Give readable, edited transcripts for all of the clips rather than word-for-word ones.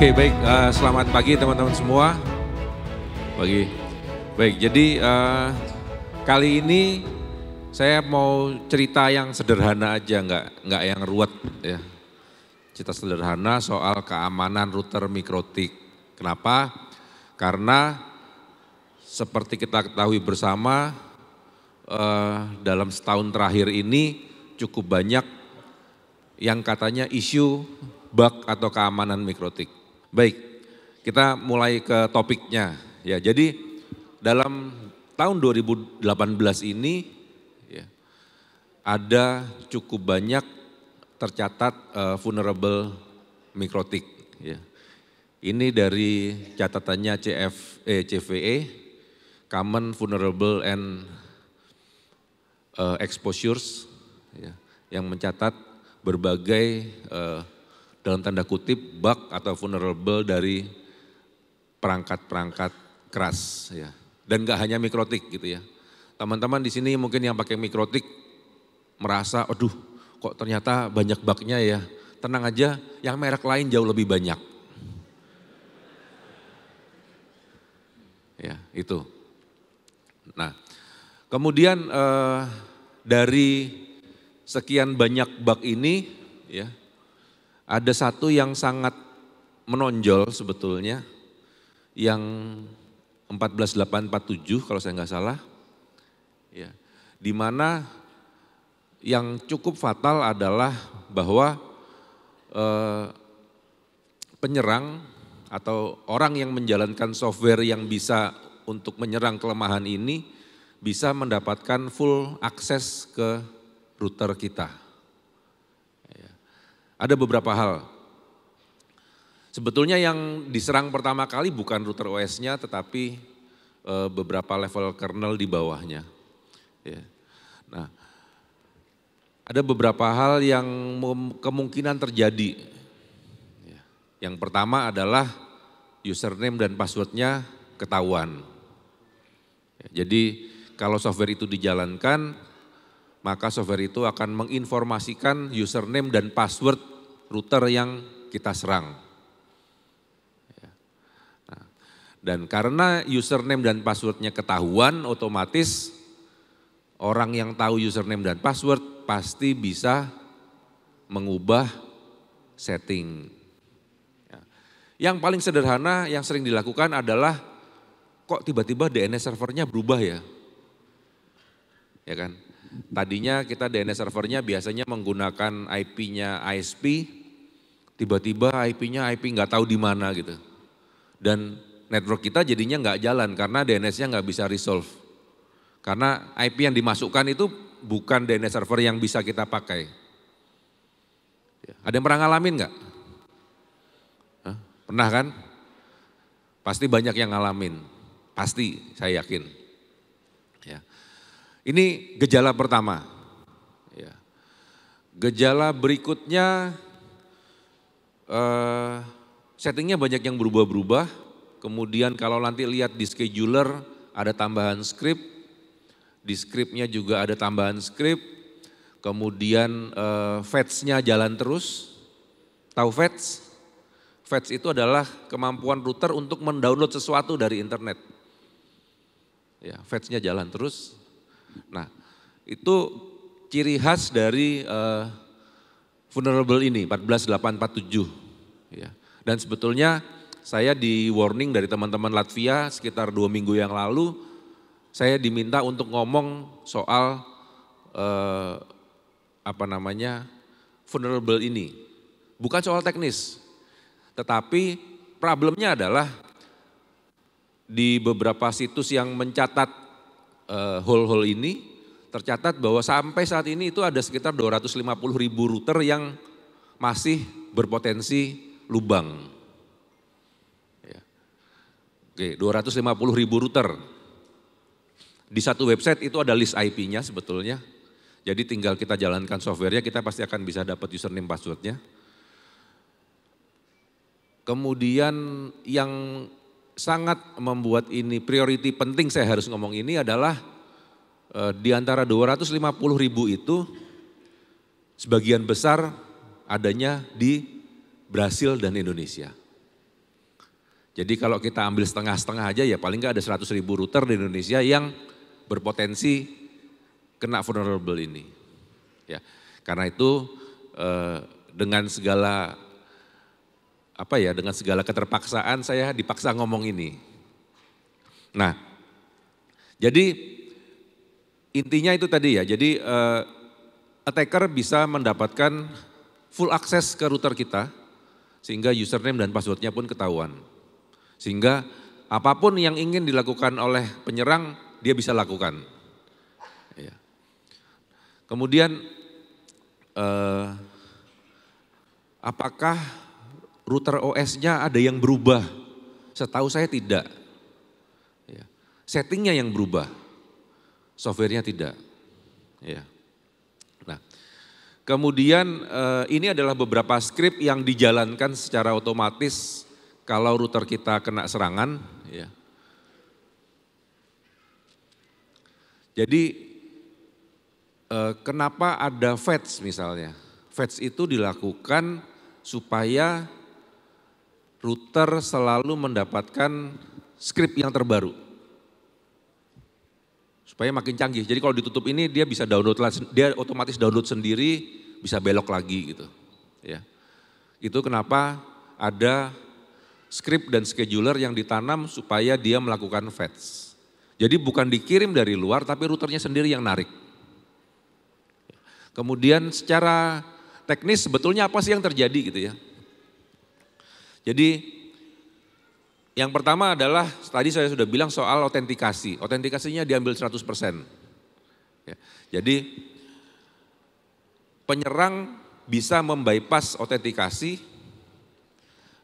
Oke, baik. Selamat pagi teman-teman semua. Pagi. Baik, jadi kali ini saya mau cerita yang sederhana aja, nggak yang ruwet ya. Cerita sederhana soal keamanan router mikrotik. Kenapa? Karena seperti kita ketahui bersama, dalam setahun terakhir ini cukup banyak yang katanya isu bug atau keamanan mikrotik. Baik, kita mulai ke topiknya. Ya, jadi dalam tahun 2018 ini ya, ada cukup banyak tercatat vulnerable mikrotik. Ya. Ini dari catatannya CVE, Common Vulnerable and Exposures, ya, yang mencatat berbagai dalam tanda kutip bug atau vulnerable dari perangkat-perangkat keras ya. Dan enggak hanya mikrotik gitu ya. Teman-teman di sini mungkin yang pakai mikrotik merasa, aduh kok ternyata banyak bugnya ya. Tenang aja, yang merek lain jauh lebih banyak. Ya, itu. Nah, kemudian dari sekian banyak bug ini ya, ada satu yang sangat menonjol sebetulnya, yang 14847 kalau saya nggak salah, ya, di mana yang cukup fatal adalah bahwa penyerang atau orang yang menjalankan software yang bisa untuk menyerang kelemahan ini bisa mendapatkan full akses ke router kita. Ada beberapa hal. Sebetulnya yang diserang pertama kali bukan router OS-nya tetapi beberapa level kernel di bawahnya. Ya. Nah, ada beberapa hal yang kemungkinan terjadi. Ya. Yang pertama adalah username dan passwordnya ketahuan. Ya, jadi kalau software itu dijalankan, maka software itu akan menginformasikan username dan password router yang kita serang. Nah, dan karena username dan passwordnya ketahuan, otomatis orang yang tahu username dan password pasti bisa mengubah setting. Yang paling sederhana yang sering dilakukan adalah kok tiba-tiba DNS servernya berubah ya. Ya kan? Tadinya kita DNS servernya biasanya menggunakan IP-nya ISP, tiba-tiba IP-nya IP nggak tahu di mana gitu. Dan network kita jadinya nggak jalan karena DNS-nya nggak bisa resolve. Karena IP yang dimasukkan itu bukan DNS server yang bisa kita pakai. Ada yang pernah ngalamin nggak? Pernah kan? Pasti banyak yang ngalamin. Pasti, saya yakin. Ya. Ini gejala pertama. Ya. Gejala berikutnya, settingnya banyak yang berubah-berubah. Kemudian kalau nanti lihat di scheduler ada tambahan script, di scriptnya juga ada tambahan script. Kemudian fetch-nya jalan terus. Tahu fetch? Fetch itu adalah kemampuan router untuk mendownload sesuatu dari internet. Ya, fetch-nya jalan terus. Nah, itu ciri khas dari vulnerable ini 14847. Ya. Dan sebetulnya saya di warning dari teman-teman Latvia sekitar 2 minggu yang lalu, saya diminta untuk ngomong soal vulnerable ini. Bukan soal teknis, tetapi problemnya adalah di beberapa situs yang mencatat hole-hole ini, tercatat bahwa sampai saat ini itu ada sekitar 250.000 router yang masih berpotensi lubang. Ya. Oke, 250.000 router. Di satu website itu ada list IP-nya sebetulnya. Jadi tinggal kita jalankan software-nya, kita pasti akan bisa dapat username password-nya. Kemudian yang sangat membuat ini priority penting saya harus ngomong ini adalah di antara 250.000 itu sebagian besar adanya di Brasil dan Indonesia. Jadi kalau kita ambil setengah-setengah aja ya paling nggak ada 100.000 router di Indonesia yang berpotensi kena vulnerable ini. Ya, karena itu dengan segala dengan segala keterpaksaan saya dipaksa ngomong ini. Nah, jadi intinya itu tadi ya. Jadi attacker bisa mendapatkan full access ke router kita sehingga username dan passwordnya pun ketahuan. Sehingga apapun yang ingin dilakukan oleh penyerang, dia bisa lakukan. Ya. Kemudian, apakah router OS-nya ada yang berubah? Setahu saya tidak. Ya. Settingnya yang berubah, software-nya tidak. Ya. Nah, kemudian ini adalah beberapa script yang dijalankan secara otomatis kalau router kita kena serangan, ya. Jadi kenapa ada fetch misalnya? Fetch itu dilakukan supaya router selalu mendapatkan script yang terbaru. Supaya makin canggih. Jadi kalau ditutup ini dia bisa download, dia otomatis download sendiri, bisa belok lagi gitu. Ya. Itu kenapa ada script dan scheduler yang ditanam supaya dia melakukan fetch. Jadi bukan dikirim dari luar tapi routernya sendiri yang narik. Kemudian secara teknis sebetulnya apa sih yang terjadi gitu ya. Jadi yang pertama adalah tadi saya sudah bilang soal autentikasi. Autentikasinya diambil 100%. Ya, jadi penyerang bisa membypass autentikasi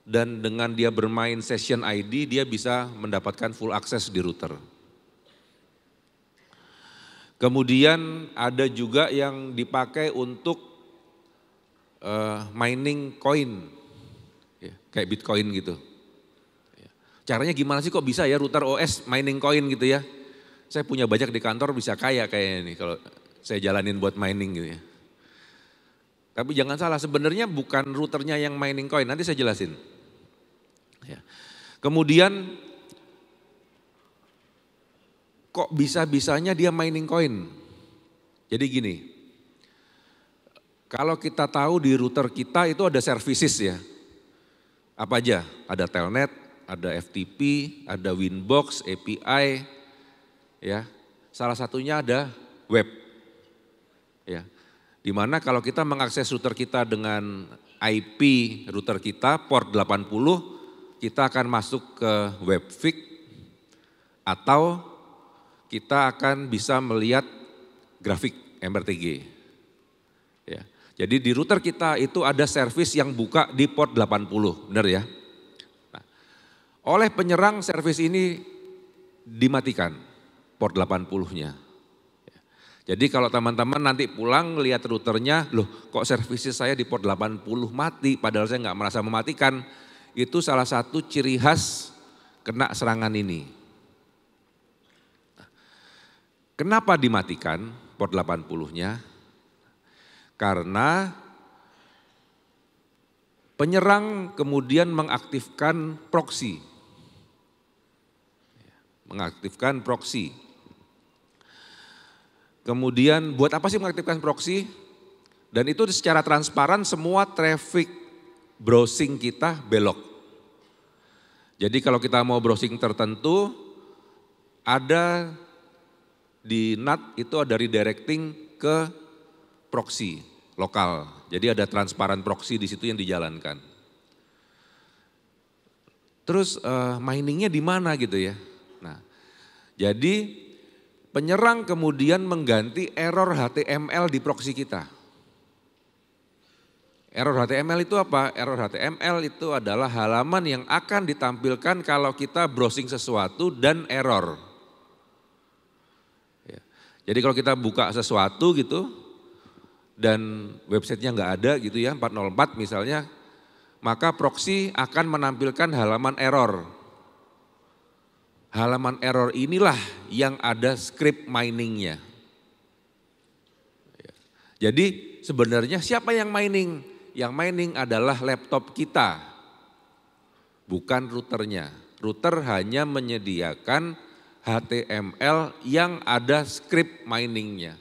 dan dengan dia bermain session ID dia bisa mendapatkan full access di router. Kemudian ada juga yang dipakai untuk mining coin, ya, kayak Bitcoin gitu. Caranya gimana sih kok bisa ya router OS mining coin gitu ya. Saya punya banyak di kantor bisa kaya kayaknya nih kalau saya jalanin buat mining gitu ya. Tapi jangan salah sebenarnya bukan routernya yang mining coin, nanti saya jelasin. Ya. Kemudian kok bisa-bisanya dia mining coin? Jadi gini, kalau kita tahu di router kita itu ada services ya. Apa aja? Ada telnet, ada FTP, ada Winbox, API, ya. Salah satunya ada web, ya. Dimana kalau kita mengakses router kita dengan IP router kita port 80, kita akan masuk ke webfig atau kita akan bisa melihat grafik MRTG. Ya. Jadi di router kita itu ada service yang buka di port 80, benar ya? Nah, oleh penyerang service ini dimatikan port 80-nya. Jadi kalau teman-teman nanti pulang lihat routernya, loh kok service saya di port 80 mati padahal saya nggak merasa mematikan, itu salah satu ciri khas kena serangan ini. Kenapa dimatikan port 80-nya? Karena penyerang kemudian mengaktifkan proxy. Mengaktifkan proxy. Kemudian buat apa sih mengaktifkan proxy? Dan itu secara transparan semua traffic browsing kita belok. Jadi kalau kita mau browsing tertentu, ada di NAT itu ada redirecting ke proxy lokal. Jadi ada transparan proxy di situ yang dijalankan. Terus miningnya di mana gitu ya. Nah, jadi penyerang kemudian mengganti error HTML di proxy kita. Error HTML itu apa? Error HTML itu adalah halaman yang akan ditampilkan kalau kita browsing sesuatu dan error. Ya. Jadi kalau kita buka sesuatu gitu dan websitenya nggak ada gitu ya, 404 misalnya, maka proxy akan menampilkan halaman error. Halaman error inilah yang ada script miningnya. Ya. Jadi sebenarnya siapa yang mining? Yang mining adalah laptop kita. bukan routernya. Router hanya menyediakan HTML yang ada script miningnya.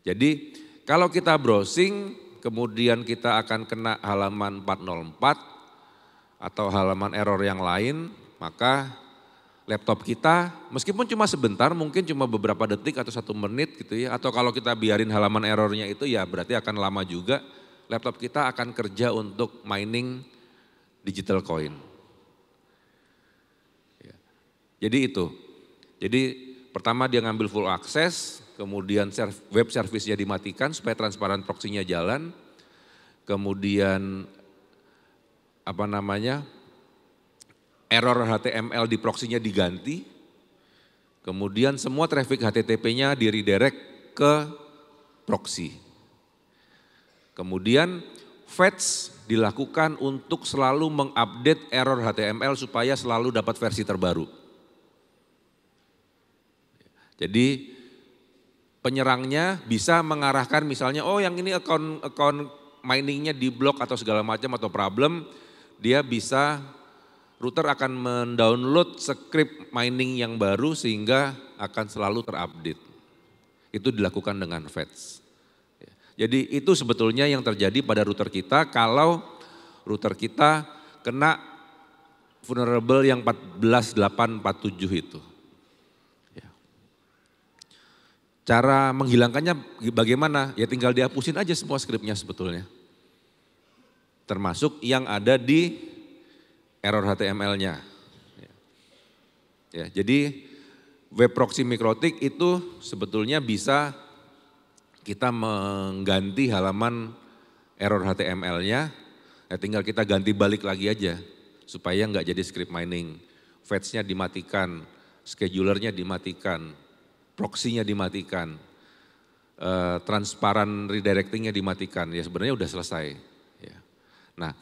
Jadi kalau kita browsing, kemudian kita akan kena halaman 404 atau halaman error yang lain, maka laptop kita meskipun cuma sebentar, mungkin cuma beberapa detik atau 1 menit gitu ya, atau kalau kita biarin halaman errornya itu ya berarti akan lama juga, laptop kita akan kerja untuk mining digital coin. Jadi itu, jadi pertama dia ngambil full access, kemudian web service-nya dimatikan supaya transparan proxy-nya jalan, kemudian error HTML di proxy-nya diganti, kemudian semua traffic HTTP-nya di redirect ke proxy. Kemudian fetch dilakukan untuk selalu mengupdate error HTML supaya selalu dapat versi terbaru. Jadi penyerangnya bisa mengarahkan misalnya, oh yang ini account miningnya di blok atau segala macam atau problem, dia bisa, router akan mendownload script mining yang baru sehingga akan selalu terupdate. Itu dilakukan dengan fetch. Jadi itu sebetulnya yang terjadi pada router kita kalau router kita kena vulnerable yang 14847 itu. Cara menghilangkannya bagaimana? Ya tinggal dihapusin aja semua skripnya sebetulnya. Termasuk yang ada di error HTML-nya. Ya, jadi web proxy mikrotik itu sebetulnya bisa kita mengganti halaman error HTML-nya, ya tinggal kita ganti balik lagi aja supaya nggak jadi script mining. Fetch-nya dimatikan, scheduler-nya dimatikan, proxy-nya dimatikan, transparan redirecting-nya dimatikan, ya sebenarnya udah selesai. Ya. Nah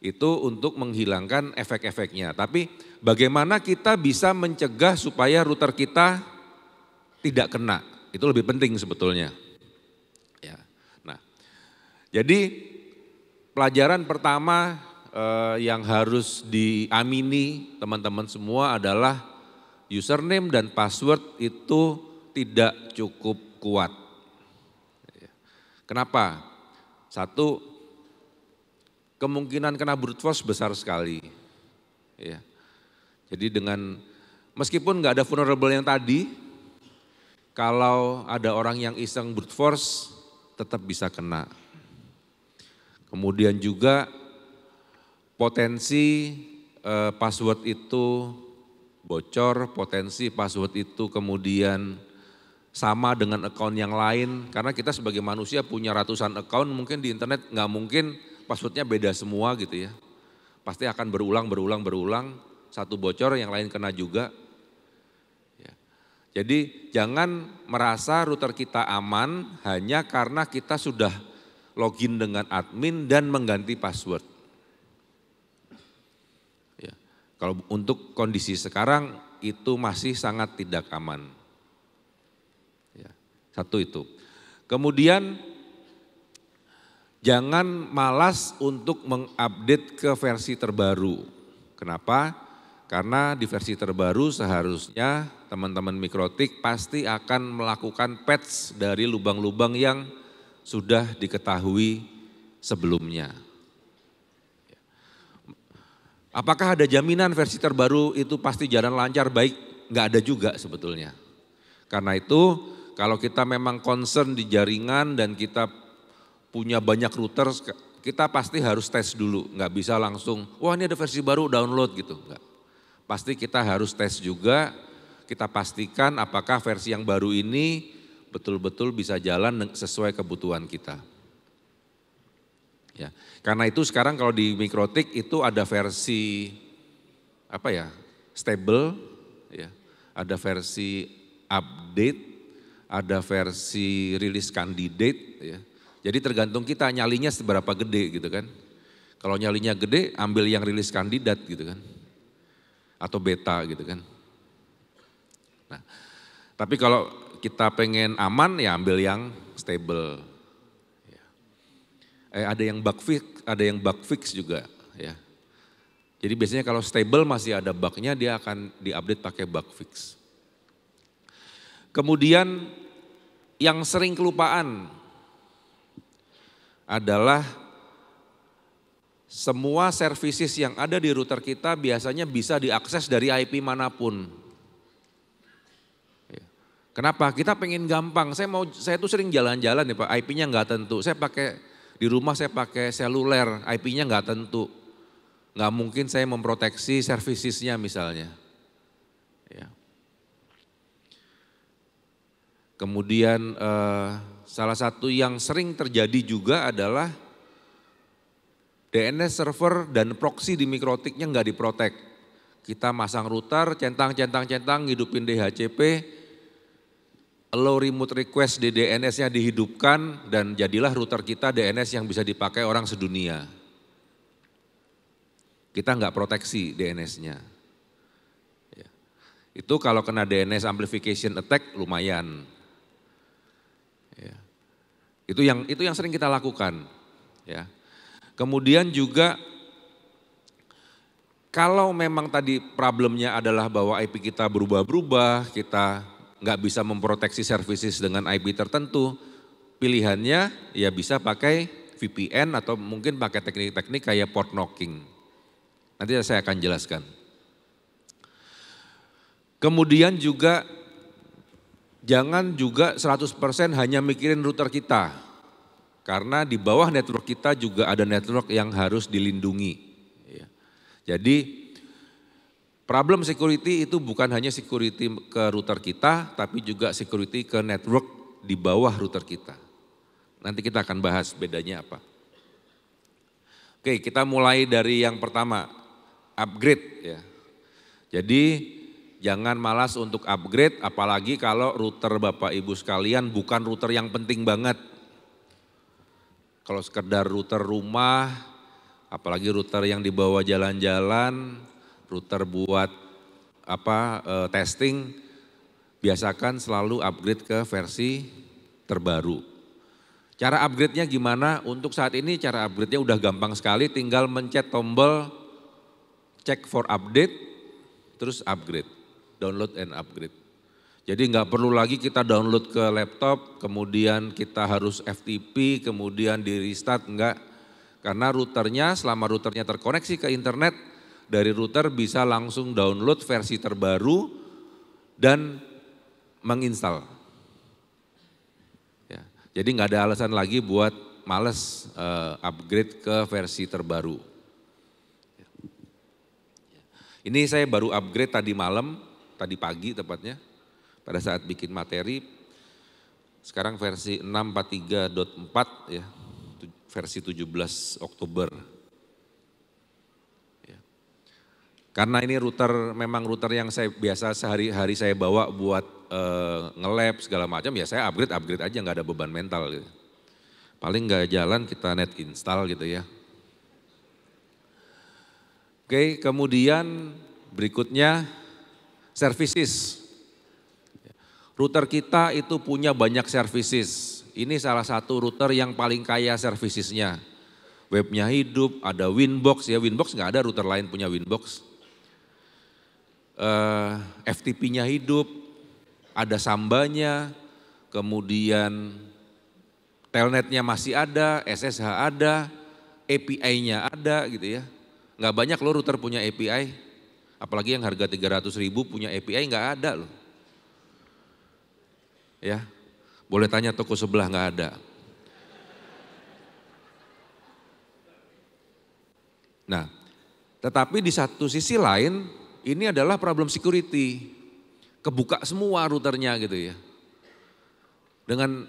itu untuk menghilangkan efek-efeknya, tapi bagaimana kita bisa mencegah supaya router kita tidak kena, itu lebih penting sebetulnya. Ya. Nah, jadi pelajaran pertama yang harus diamini teman-teman semua adalah username dan password itu tidak cukup kuat. Kenapa? Satu, kemungkinan kena brute force besar sekali. Ya. Jadi meskipun nggak ada vulnerable yang tadi, kalau ada orang yang iseng brute force tetap bisa kena. Kemudian juga potensi password itu bocor, potensi password itu kemudian sama dengan account yang lain, karena kita sebagai manusia punya ratusan account, mungkin di internet nggak mungkin passwordnya beda semua gitu ya. Pasti akan berulang, satu bocor yang lain kena juga. Ya. Jadi jangan merasa router kita aman hanya karena kita sudah login dengan admin dan mengganti password. Ya. Kalau untuk kondisi sekarang itu masih sangat tidak aman. Satu itu. Kemudian jangan malas untuk mengupdate ke versi terbaru. Kenapa? Karena di versi terbaru seharusnya teman-teman mikrotik pasti akan melakukan patch dari lubang-lubang yang sudah diketahui sebelumnya. Apakah ada jaminan versi terbaru itu pasti jalan lancar baik? Nggak ada juga sebetulnya. Karena itu kalau kita memang concern di jaringan dan kita punya banyak router, kita pasti harus tes dulu. Nggak bisa langsung, wah ini ada versi baru download gitu. Nggak. Pasti kita harus tes juga, kita pastikan apakah versi yang baru ini betul-betul bisa jalan sesuai kebutuhan kita. Ya, karena itu sekarang kalau di mikrotik itu ada versi stable, ya, ada versi update, ada versi rilis candidate, ya. Jadi tergantung kita nyalinya seberapa gede gitu kan. Kalau nyalinya gede ambil yang rilis kandidat gitu kan. Atau beta gitu kan. Nah, tapi kalau kita pengen aman ya ambil yang stable. ada yang bug fix juga ya. Jadi biasanya kalau stable masih ada bugnya, dia akan diupdate pakai bug fix. Kemudian yang sering kelupaan adalah semua services yang ada di router kita biasanya bisa diakses dari IP manapun. Kenapa? Kita pengen gampang. Saya tuh sering jalan-jalan ya Pak, IP-nya nggak tentu. Di rumah saya pakai seluler, IP-nya nggak tentu. Nggak mungkin saya memproteksi servicesnya misalnya. Ya. Kemudian salah satu yang sering terjadi juga adalah DNS server dan proxy di mikrotiknya nggak diprotek. Kita masang router, centang, hidupin DHCP, allow remote request di DNS-nya dihidupkan dan jadilah router kita DNS yang bisa dipakai orang sedunia. Kita nggak proteksi DNS-nya. Ya. Itu kalau kena DNS amplification attack lumayan. Ya. Itu yang sering kita lakukan. Ya. Kemudian juga kalau memang tadi problemnya adalah bahwa IP kita berubah-berubah, kita nggak bisa memproteksi services dengan IP tertentu, pilihannya ya bisa pakai VPN atau mungkin pakai teknik-teknik kayak port knocking. Nanti saya akan jelaskan. Kemudian juga jangan juga 100% hanya mikirin router kita. Karena di bawah network kita juga ada network yang harus dilindungi. Jadi problem security itu bukan hanya security ke router kita, tapi juga security ke network di bawah router kita. Nanti kita akan bahas bedanya apa. Oke, kita mulai dari yang pertama, upgrade ya. Jadi jangan malas untuk upgrade, apalagi kalau router Bapak Ibu sekalian bukan router yang penting banget. Kalau sekedar router rumah, apalagi router yang dibawa jalan-jalan, router buat testing, biasakan selalu upgrade ke versi terbaru. Cara upgrade-nya gimana? Untuk saat ini cara upgrade-nya udah gampang sekali, tinggal mencet tombol check for update, terus upgrade, download and upgrade. Jadi nggak perlu lagi kita download ke laptop, kemudian kita harus FTP, kemudian di restart, enggak. Karena routernya, selama routernya terkoneksi ke internet, dari router bisa langsung download versi terbaru dan menginstal. Ya, jadi nggak ada alasan lagi buat males upgrade ke versi terbaru. Ini saya baru upgrade tadi malam, tadi pagi tepatnya. Pada saat bikin materi, sekarang versi 643.4 ya, versi 17 Oktober. Ya. Karena ini memang router yang saya biasa sehari-hari saya bawa buat nge-lab segala macam, ya saya upgrade aja, nggak ada beban mental gitu. Paling nggak jalan kita net install gitu ya. Oke, kemudian berikutnya services. Router kita itu punya banyak services. Ini salah satu router yang paling kaya servicesnya. Webnya hidup, ada Winbox ya, Winbox nggak ada router lain punya Winbox. FTP-nya hidup, ada sambanya, kemudian telnetnya masih ada, SSH ada, API-nya ada gitu ya. Nggak banyak loh router punya API, apalagi yang harga 300.000 punya API nggak ada loh. Ya, boleh tanya toko sebelah nggak ada. Nah, tetapi di satu sisi lain ini adalah problem security, kebuka semua routernya gitu ya. Dengan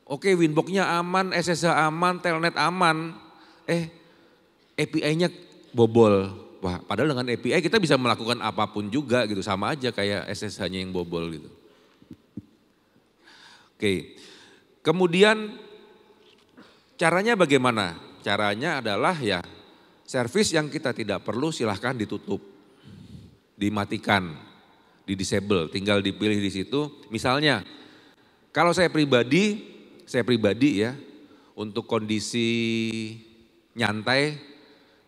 oke, Winbox-nya aman, SSH aman, telnet aman, API-nya bobol. Wah, padahal dengan API kita bisa melakukan apapun juga gitu, sama aja kayak SSH-nya yang bobol gitu. Oke, kemudian caranya bagaimana? Caranya adalah ya service yang kita tidak perlu silahkan ditutup, dimatikan, di-disable, tinggal dipilih di situ. Misalnya, kalau saya pribadi ya, Untuk kondisi nyantai,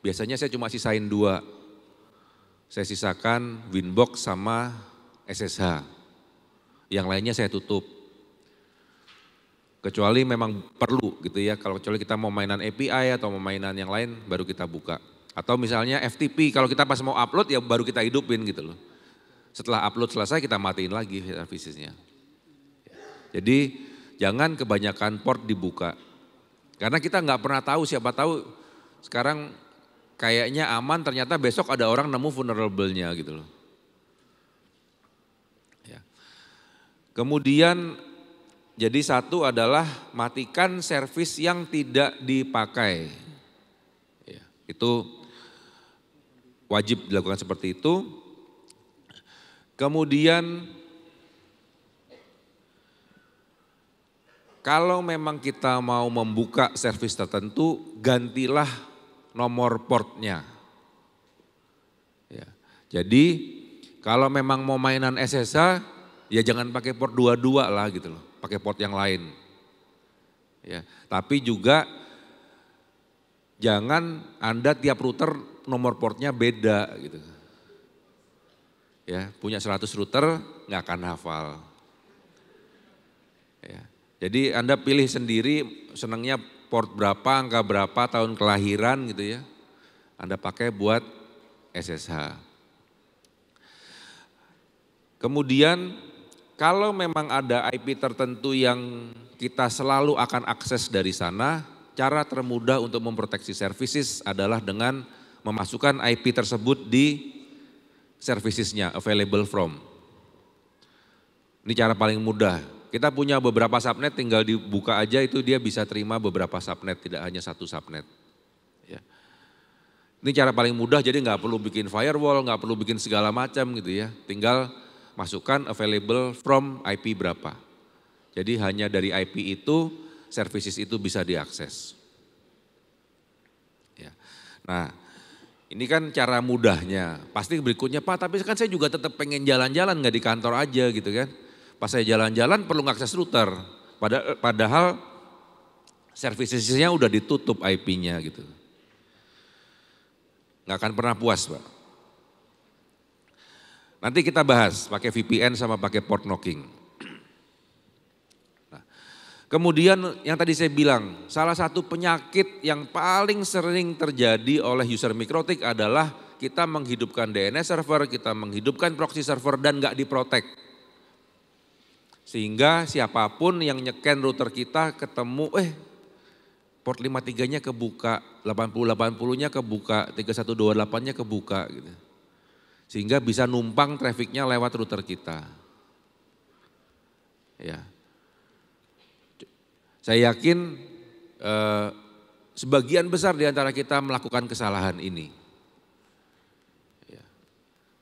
biasanya saya cuma sisain 2. Saya sisakan Winbox sama SSH. Yang lainnya saya tutup. Kecuali memang perlu gitu ya, kalau kecuali kita mau mainan API atau mau mainan yang lain baru kita buka. Atau misalnya FTP, kalau kita pas mau upload ya baru kita hidupin gitu loh. Setelah upload selesai kita matiin lagi servicesnya. Jadi jangan kebanyakan port dibuka. Karena kita nggak pernah tahu, siapa tahu sekarang kayaknya aman, ternyata besok ada orang nemu vulnerable-nya gitu loh. Ya. Kemudian jadi satu adalah matikan servis yang tidak dipakai. Ya, itu wajib dilakukan seperti itu. Kemudian kalau memang kita mau membuka servis tertentu, gantilah nomor portnya. Ya. Jadi kalau memang mau mainan SSH, ya jangan pakai port 22 lah gitu loh, pakai port yang lain. Ya. Tapi juga jangan Anda tiap router nomor portnya beda gitu. Ya, punya 100 router nggak akan hafal. Ya. Jadi Anda pilih sendiri senangnya port berapa, angka berapa, tahun kelahiran gitu ya. Anda pakai buat SSH. Kemudian kalau memang ada IP tertentu yang kita selalu akan akses dari sana, cara termudah untuk memproteksi services adalah dengan memasukkan IP tersebut di servicesnya, available from. Ini cara paling mudah. Kita punya beberapa subnet, tinggal dibuka aja itu dia bisa terima beberapa subnet, tidak hanya satu subnet. Ya. Ini cara paling mudah, jadi nggak perlu bikin firewall, nggak perlu bikin segala macam gitu ya. Tinggal masukkan available from IP berapa. Jadi hanya dari IP itu, services itu bisa diakses. Ya. Nah, ini kan cara mudahnya. Pasti berikutnya, Pak tapi kan saya juga tetap pengen jalan-jalan nggak di kantor aja gitu kan. Pas saya jalan-jalan perlu ngakses router. Padahal servicesnya udah ditutup IP-nya gitu. Nggak akan pernah puas Pak. Nanti kita bahas pakai VPN sama pakai port knocking. Nah, kemudian yang tadi saya bilang, salah satu penyakit yang paling sering terjadi oleh user mikrotik adalah kita menghidupkan DNS server, kita menghidupkan proxy server dan nggak diprotek. Sehingga siapapun yang nyeken router kita ketemu, port 53-nya kebuka, 80-80-nya kebuka, 3128-nya kebuka gitu. Sehingga bisa numpang trafficnya lewat router kita. Ya. Saya yakin sebagian besar di antara kita melakukan kesalahan ini.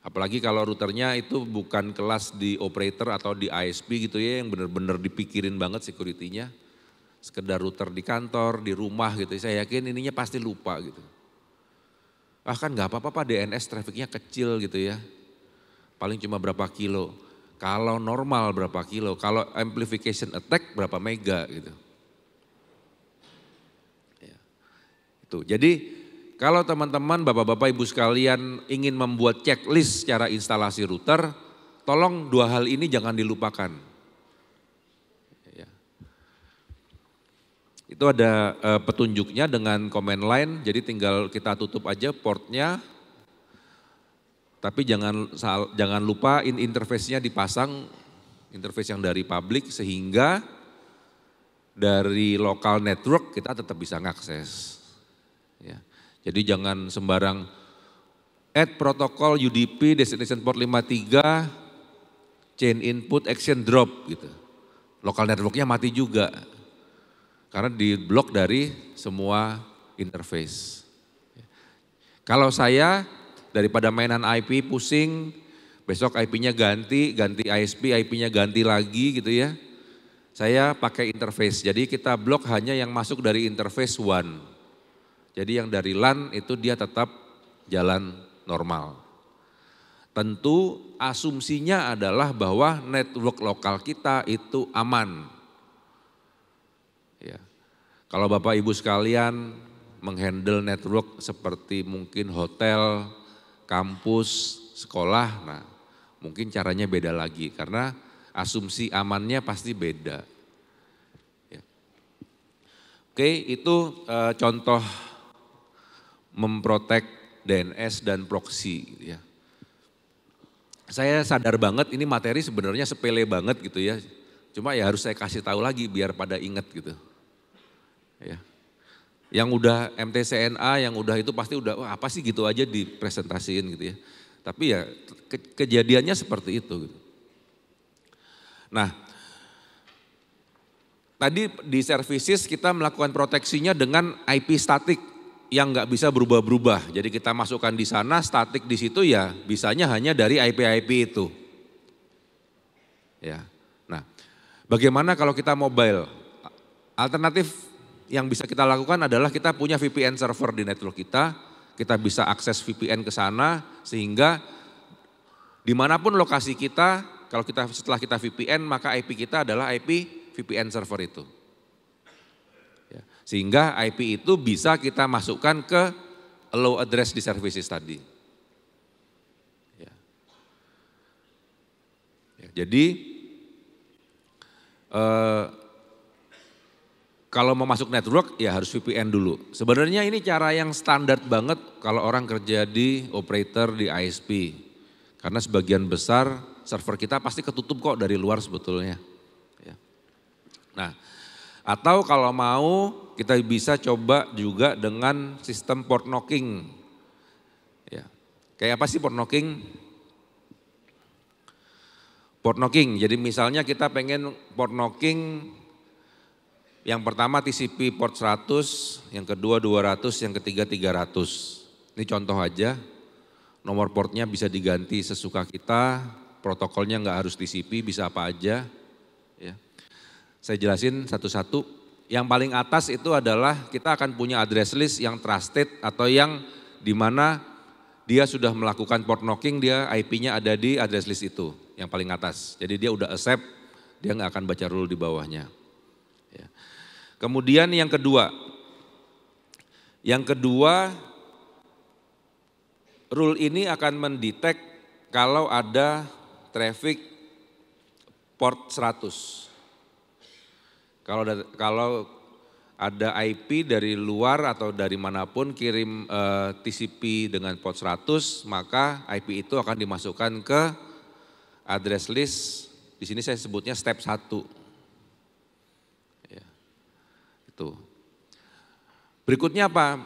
Apalagi kalau routernya itu bukan kelas di operator atau di ISP gitu ya, yang benar-benar dipikirin banget security-nya. Sekedar router di kantor, di rumah gitu, saya yakin ininya pasti lupa gitu. Kan nggak apa-apa DNS trafficnya kecil gitu ya, paling cuma berapa kilo. Kalau normal berapa kilo, kalau amplification attack berapa mega gitu. Ya. Itu, jadi kalau teman-teman, bapak-bapak, ibu sekalian ingin membuat checklist secara instalasi router, tolong 2 hal ini jangan dilupakan. Ya. Itu ada petunjuknya dengan command line, jadi tinggal kita tutup aja portnya, tapi jangan lupa interface-nya dipasang, interface yang dari public sehingga dari local network kita tetap bisa ngakses. Ya. Jadi jangan sembarang add protokol UDP destination port 53 chain input action drop gitu. Local networknya mati juga karena diblok dari semua interface. Kalau saya daripada mainan IP pusing, besok IP-nya ganti ISP, IP-nya ganti lagi gitu ya. Saya pakai interface, jadi kita blok hanya yang masuk dari interface 1. Jadi yang dari LAN itu dia tetap jalan normal. Tentu asumsinya adalah bahwa network lokal kita itu aman. Ya. Kalau Bapak Ibu sekalian menghandle network seperti mungkin hotel, kampus, sekolah, nah mungkin caranya beda lagi karena asumsi amannya pasti beda. Ya. Oke, itu contoh memprotek DNS dan proxy. Ya. Saya sadar banget ini materi sebenarnya sepele banget gitu ya. Cuma ya harus saya kasih tahu lagi biar pada inget gitu. Ya. Yang udah MTCNA, yang udah itu pasti udah wah apa sih gitu aja dipresentasiin gitu ya. Tapi ya kejadiannya seperti itu. Gitu. Nah, tadi di services kita melakukan proteksinya dengan IP statik yang nggak bisa berubah-berubah. Jadi kita masukkan di sana, statik di situ ya bisanya hanya dari IP-IP itu. Ya. Nah, bagaimana kalau kita mobile? Alternatif yang bisa kita lakukan adalah kita punya VPN server di network kita bisa akses VPN ke sana sehingga dimanapun lokasi kita, kalau kita setelah kita VPN maka IP kita adalah IP VPN server itu. Ya, sehingga IP itu bisa kita masukkan ke allow address di services tadi. Ya. Ya, jadi kalau mau masuk network ya harus VPN dulu. Sebenarnya ini cara yang standar banget kalau orang kerja di operator di ISP. Karena sebagian besar server kita pasti ketutup kok dari luar sebetulnya. Ya. Nah, atau kalau mau kita bisa coba juga dengan sistem port knocking. Ya. Kayak apa sih port knocking? Port knocking, jadi misalnya kita pengen port knocking yang pertama TCP port 100, yang kedua 200, yang ketiga 300. Ini contoh aja, nomor portnya bisa diganti sesuka kita, protokolnya nggak harus TCP, bisa apa aja. Ya. Saya jelasin satu-satu. Yang paling atas itu adalah kita akan punya address list yang trusted atau yang dimana dia sudah melakukan port knocking, dia IP-nya ada di address list itu, yang paling atas. Jadi dia udah accept, dia nggak akan baca rule di bawahnya. Ya. Kemudian yang kedua rule ini akan mendetek kalau ada traffic port 100. Kalau ada IP dari luar atau dari manapun kirim TCP dengan port 100, maka IP itu akan dimasukkan ke address list. Di sini saya sebutnya step 1. Tuh. Berikutnya apa?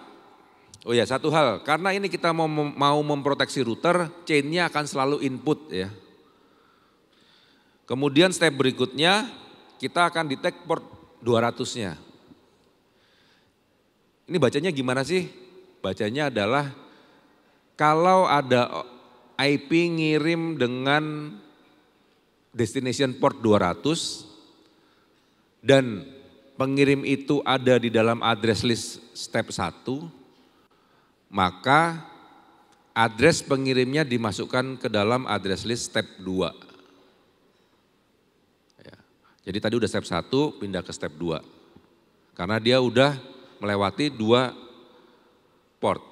Oh ya, satu hal, karena ini kita mau memproteksi router, chain-nya akan selalu input ya. Kemudian step berikutnya kita akan detect port 200-nya. Ini bacanya gimana sih? Bacanya adalah kalau ada IP ngirim dengan destination port 200 dan pengirim itu ada di dalam address list step 1, maka address pengirimnya dimasukkan ke dalam address list step 2. Ya. Jadi tadi udah step 1 pindah ke step 2. Karena dia udah melewati 2 port.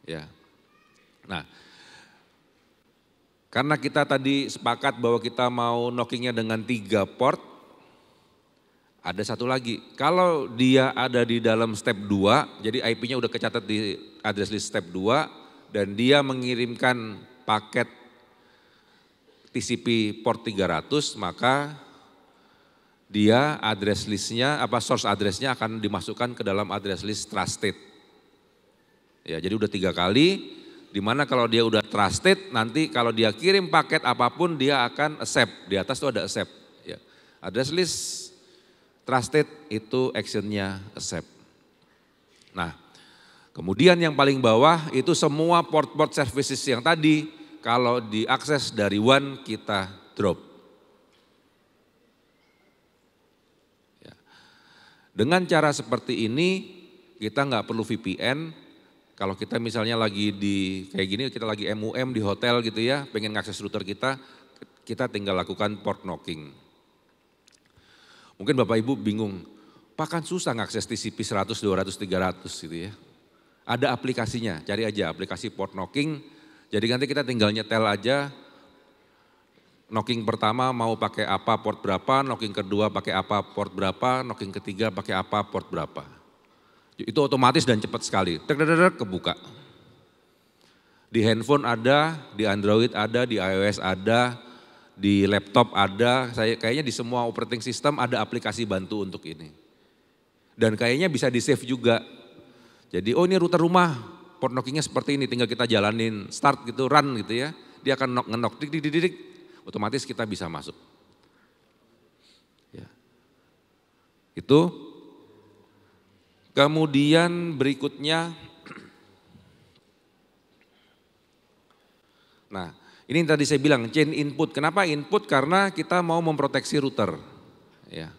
Ya. Nah, karena kita tadi sepakat bahwa kita mau knockingnya dengan 3 port, ada satu lagi, kalau dia ada di dalam step 2, jadi IP-nya udah kecatat di address list step 2, dan dia mengirimkan paket TCP port 300, maka dia address listnya, source address-nya akan dimasukkan ke dalam address list trusted. Ya, jadi udah 3 kali, dimana kalau dia udah trusted, nanti kalau dia kirim paket apapun dia akan accept, di atas tuh ada accept. Ya. Address list trusted itu actionnya accept. Nah, kemudian yang paling bawah itu semua port-port services yang tadi kalau diakses dari one kita drop. Ya. Dengan cara seperti ini kita nggak perlu VPN. Kalau kita misalnya lagi di kayak gini, kita lagi MUM di hotel gitu ya, pengen ngakses router kita tinggal lakukan port knocking. Mungkin Bapak Ibu bingung, Pak kan susah ngakses TCP 100, 200, 300 gitu ya. Ada aplikasinya, cari aja aplikasi port knocking. Jadi nanti kita tinggal nyetel aja, knocking pertama mau pakai apa port berapa, knocking kedua pakai apa port berapa, knocking ketiga pakai apa port berapa. Itu otomatis dan cepat sekali, kebuka. Di handphone ada, di Android ada, di iOS ada, di laptop ada, kayaknya di semua operating system ada aplikasi bantu untuk ini. Dan kayaknya bisa di save juga. Jadi oh ini router rumah, port knockingnya seperti ini, tinggal kita jalanin, start gitu, run gitu ya. Dia akan nge-knock, dik, otomatis kita bisa masuk. Ya. Itu. Kemudian berikutnya, nah ini tadi saya bilang chain input. Kenapa input? Karena kita mau memproteksi router. Ya.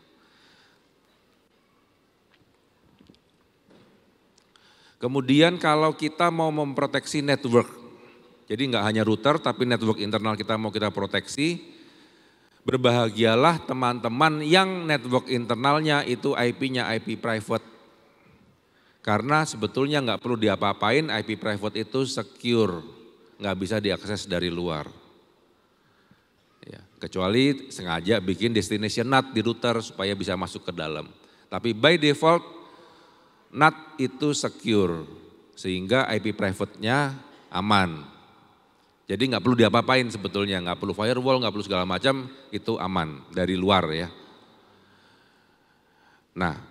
Kemudian kalau kita mau memproteksi network, jadi nggak hanya router tapi network internal kita mau kita proteksi, berbahagialah teman-teman yang network internalnya itu IP-nya IP private. Karena sebetulnya nggak perlu diapa-apain, IP private itu secure, nggak bisa diakses dari luar. Ya, kecuali sengaja bikin destination NAT di router supaya bisa masuk ke dalam. Tapi by default NAT itu secure, sehingga IP private-nya aman. Jadi nggak perlu diapa-apain sebetulnya, nggak perlu firewall, nggak perlu segala macam, itu aman dari luar ya. Nah,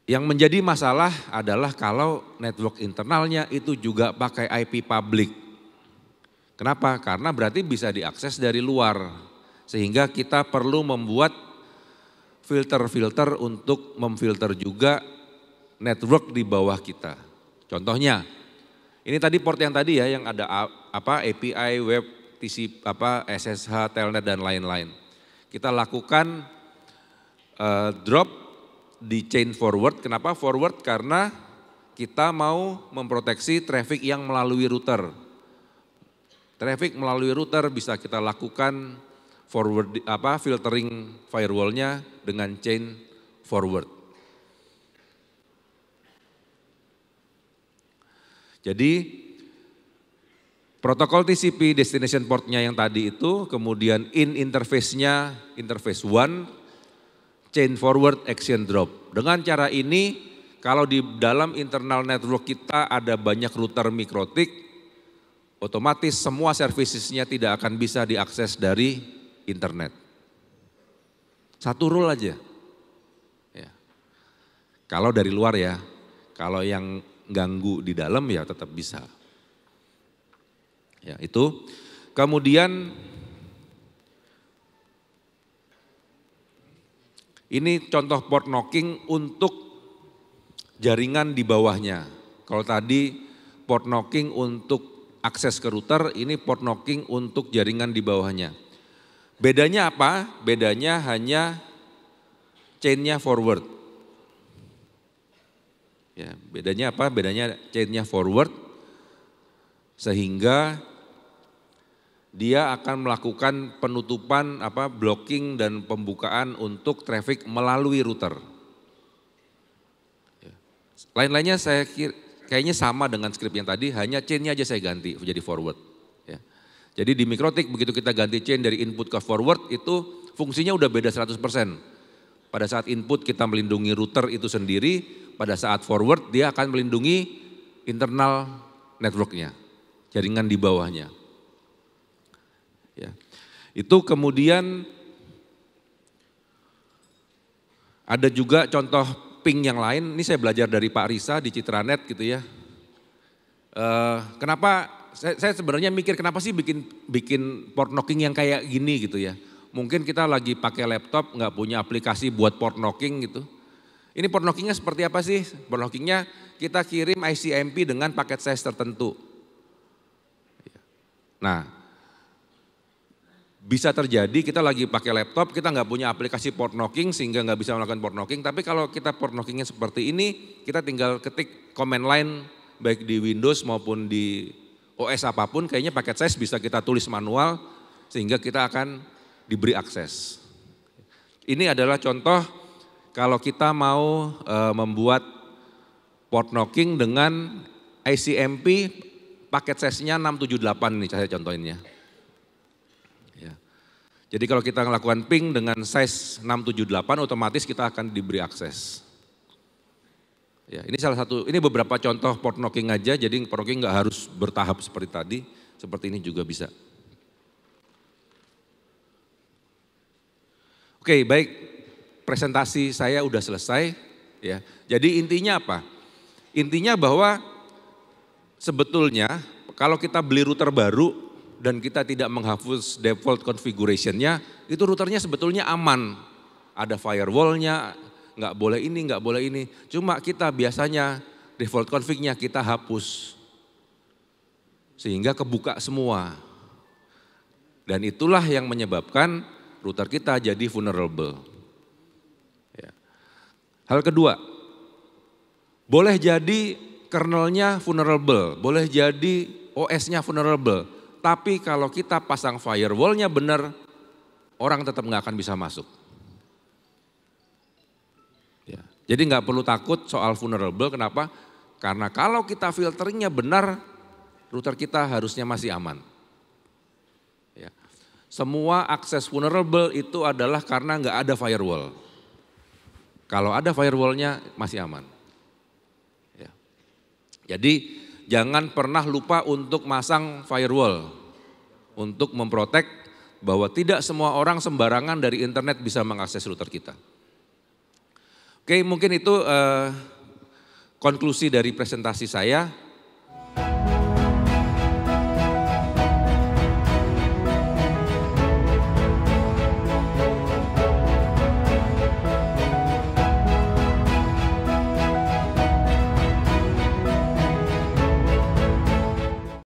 yang menjadi masalah adalah kalau network internalnya itu juga pakai IP public. Kenapa? Karena berarti bisa diakses dari luar. Sehingga kita perlu membuat filter-filter untuk memfilter juga network di bawah kita. Contohnya, ini tadi port yang tadi ya, yang ada API, web, TCP, SSH, telnet dan lain-lain. Kita lakukan drop di chain forward. Kenapa forward? Karena kita mau memproteksi traffic yang melalui router. Traffic melalui router bisa kita lakukan forward filtering firewallnya dengan chain forward. Jadi protokol TCP destination portnya yang tadi itu, kemudian interface-nya interface 1, chain forward, action drop. Dengan cara ini, kalau di dalam internal network kita ada banyak router mikrotik, otomatis semua servicesnya tidak akan bisa diakses dari internet. Satu rule aja. Ya. Kalau dari luar ya, kalau yang ganggu di dalam ya tetap bisa. Ya itu. Kemudian ini contoh port knocking untuk jaringan di bawahnya. Kalau tadi port knocking untuk akses ke router, ini port knocking untuk jaringan di bawahnya. Bedanya apa? Bedanya hanya chain-nya forward. Ya, bedanya apa? Bedanya chain-nya forward sehingga dia akan melakukan penutupan blocking dan pembukaan untuk traffic melalui router. Lain-lainnya saya kayaknya sama dengan script yang tadi, hanya chain-nya aja saya ganti jadi forward. Ya. Jadi di Mikrotik begitu kita ganti chain dari input ke forward itu fungsinya udah beda 100%. Pada saat input kita melindungi router itu sendiri, pada saat forward dia akan melindungi internal networknya, jaringan di bawahnya. Ya. Itu kemudian ada juga contoh ping yang lain, ini saya belajar dari Pak Risa di Citranet gitu ya. Kenapa, saya sebenarnya mikir kenapa sih bikin port knocking yang kayak gini gitu ya. Mungkin kita lagi pakai laptop nggak punya aplikasi buat port knocking gitu. Ini port knockingnya seperti apa sih? Port knockingnya kita kirim ICMP dengan paket size tertentu. Nah, bisa terjadi kita lagi pakai laptop, kita nggak punya aplikasi port knocking sehingga nggak bisa melakukan port knocking. Tapi kalau kita port knockingnya seperti ini, kita tinggal ketik command line baik di Windows maupun di OS apapun, kayaknya paket size bisa kita tulis manual sehingga kita akan diberi akses. Ini adalah contoh kalau kita mau membuat port knocking dengan ICMP paket size-nya 678 nih saya contohin ya. Jadi kalau kita melakukan ping dengan size 678 otomatis kita akan diberi akses. Ya, ini salah satu, ini beberapa contoh port knocking aja, jadi port knocking nggak harus bertahap seperti tadi, seperti ini juga bisa. Oke, baik, presentasi saya udah selesai. Ya, jadi intinya apa? Intinya bahwa sebetulnya kalau kita beli router baru dan kita tidak menghapus default configuration-nya, itu routernya sebetulnya aman. Ada firewall-nya, nggak boleh ini, nggak boleh ini. Cuma kita biasanya default config-nya kita hapus. Sehingga kebuka semua. Dan itulah yang menyebabkan router kita jadi vulnerable. Ya. Hal kedua, boleh jadi kernelnya vulnerable, boleh jadi OS-nya vulnerable. Tapi kalau kita pasang firewall-nya benar, orang tetap nggak akan bisa masuk. Ya. Jadi nggak perlu takut soal vulnerable, kenapa? Karena kalau kita filteringnya benar, router kita harusnya masih aman. Ya. Semua akses vulnerable itu adalah karena nggak ada firewall. Kalau ada firewall-nya masih aman. Ya. Jadi jangan pernah lupa untuk masang firewall untuk memprotek bahwa tidak semua orang sembarangan dari internet bisa mengakses router kita. Oke, mungkin itu konklusi dari presentasi saya.